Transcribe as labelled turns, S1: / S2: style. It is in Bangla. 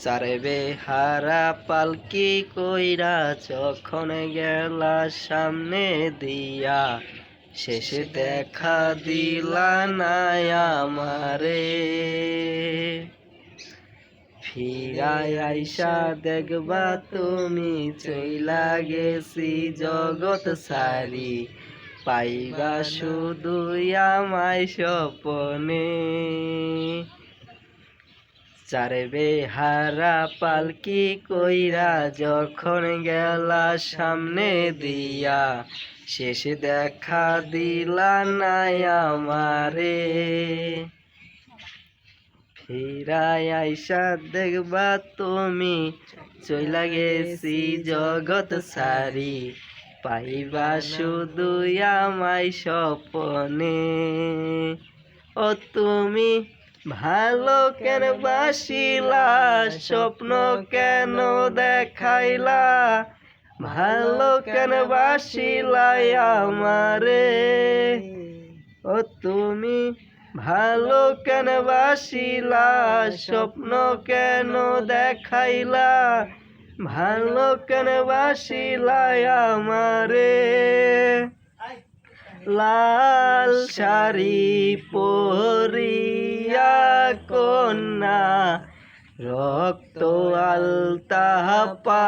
S1: চারে বেহারা পালকি কইরা যখন গেলা সামনে দিয়া, শেষে দেখা দিলা না আমারে। ফিরায় আইসা দেখবা তুমি চইলা গেছি জগৎ সারি, পাইবা শুধু আমায় স্বপনে। চারে বেহারা পালকি কইরা যখন গেলা সামনে দিয়া, শেষে দেখা দিলা না আমারে। ফিরায় আইসা দেখবা তুমি চইলা গেছি জগৎ সারি, পাইবা শুধু আমায় স্বপনে। ও তুমি ভালো কেন বাসিলা, স্বপ্ন কেন দেখাইলা, ভালো কেন বাসিলা আমারে। ও তুমি ভালো কেন বাসিলা, স্বপ্ন কেন দেখাইলা, ভালো কেন বাসিলা আমারে। লাল শাড়ি পরিয়া কন্যা রক্ত আলতা পায়,